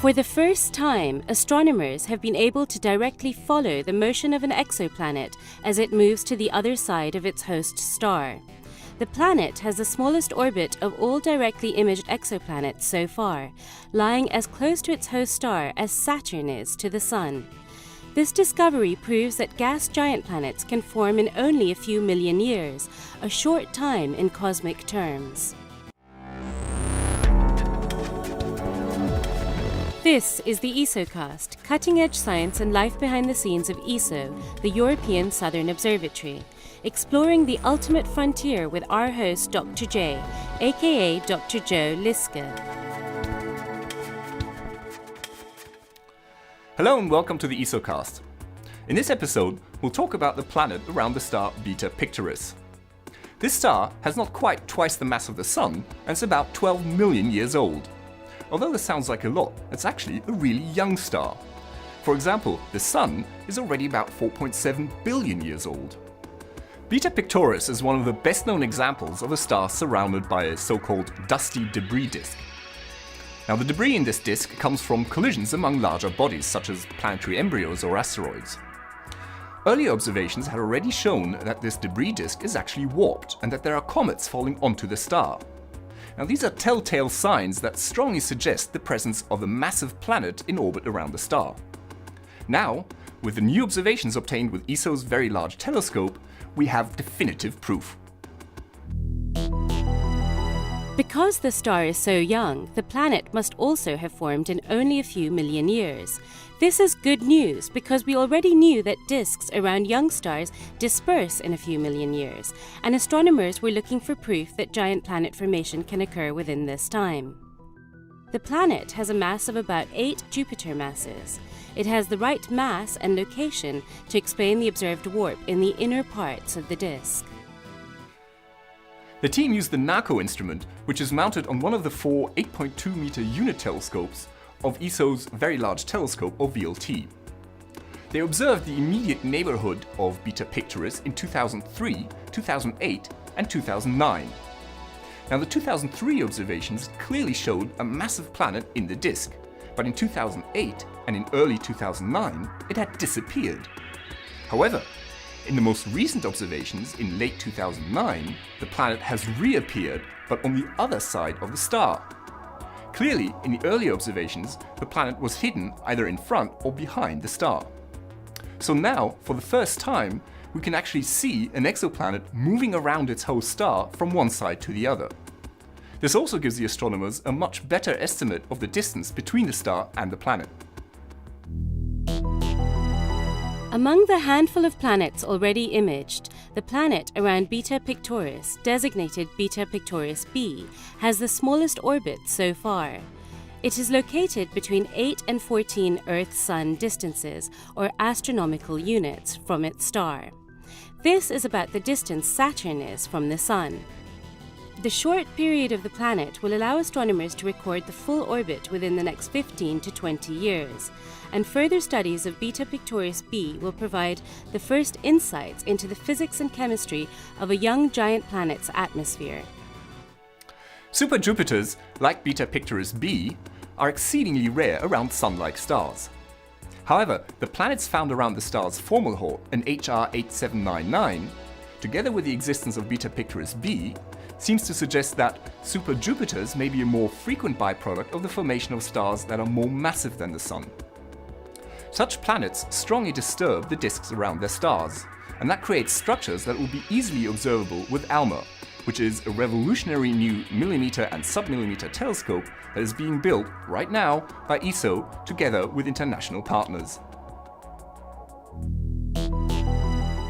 For the first time, astronomers have been able to directly follow the motion of an exoplanet as it moves to the other side of its host star. The planet has the smallest orbit of all directly imaged exoplanets so far, lying as close to its host star as Saturn is to the Sun. This discovery proves that gas giant planets can form in only a few million years, a short time in cosmic terms. This is the ESOcast, cutting-edge science and life behind the scenes of ESO, the European Southern Observatory, exploring the ultimate frontier with our host Dr. J, aka Dr. Joe Liske. Hello and welcome to the ESOcast. In this episode, we'll talk about the planet around the star Beta Pictoris. This star has not quite twice the mass of the Sun and is about 12 million years old. Although this sounds like a lot, it's actually a really young star. For example, the Sun is already about 4.7 billion years old. Beta Pictoris is one of the best-known examples of a star surrounded by a so-called dusty debris disk. Now, the debris in this disk comes from collisions among larger bodies, such as planetary embryos or asteroids. Earlier observations had already shown that this debris disk is actually warped and that there are comets falling onto the star. Now, these are telltale signs that strongly suggest the presence of a massive planet in orbit around the star. Now, with the new observations obtained with ESO's Very Large Telescope, we have definitive proof. Because the star is so young, the planet must also have formed in only a few million years. This is good news because we already knew that disks around young stars disperse in a few million years, and astronomers were looking for proof that giant planet formation can occur within this time. The planet has a mass of about 8 Jupiter masses. It has the right mass and location to explain the observed warp in the inner parts of the disk. The team used the NACO instrument, which is mounted on one of the four 8.2-meter unit telescopes of ESO's Very Large Telescope, or VLT. They observed the immediate neighborhood of Beta Pictoris in 2003, 2008, and 2009. Now, the 2003 observations clearly showed a massive planet in the disk, but in 2008 and in early 2009, it had disappeared. However, in the most recent observations in late 2009, the planet has reappeared, but on the other side of the star. Clearly, in the earlier observations, the planet was hidden either in front or behind the star. So now, for the first time, we can actually see an exoplanet moving around its host star from one side to the other. This also gives the astronomers a much better estimate of the distance between the star and the planet. Among the handful of planets already imaged, the planet around Beta Pictoris, designated Beta Pictoris b, has the smallest orbit so far. It is located between 8 and 14 Earth-Sun distances, or astronomical units, from its star. This is about the distance Saturn is from the Sun. The short period of the planet will allow astronomers to record the full orbit within the next 15 to 20 years, and further studies of Beta Pictoris b will provide the first insights into the physics and chemistry of a young giant planet's atmosphere. Superjupiters, like Beta Pictoris b, are exceedingly rare around Sun-like stars. However, the planets found around the star's Fomalhaut, an HR 8799, together with the existence of Beta Pictoris b, seems to suggest that superjupiters may be a more frequent byproduct of the formation of stars that are more massive than the Sun. Such planets strongly disturb the disks around their stars, and that creates structures that will be easily observable with ALMA, which is a revolutionary new millimeter and submillimeter telescope that is being built right now by ESO together with international partners.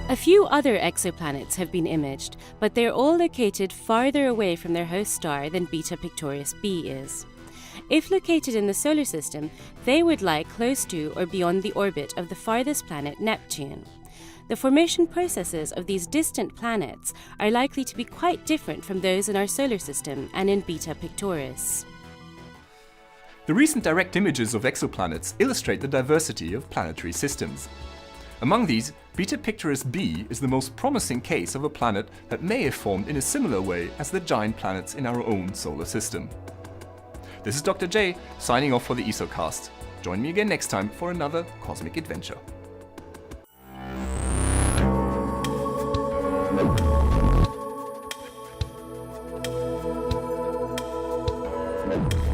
A few other exoplanets have been imaged, but they're all located farther away from their host star than Beta Pictoris b is. If located in the solar system, they would lie close to or beyond the orbit of the farthest planet, Neptune. The formation processes of these distant planets are likely to be quite different from those in our solar system and in Beta Pictoris. The recent direct images of exoplanets illustrate the diversity of planetary systems. Among these, Beta Pictoris b is the most promising case of a planet that may have formed in a similar way as the giant planets in our own solar system. This is Dr. J, signing off for the ESOcast. Join me again next time for another cosmic adventure. Thank you.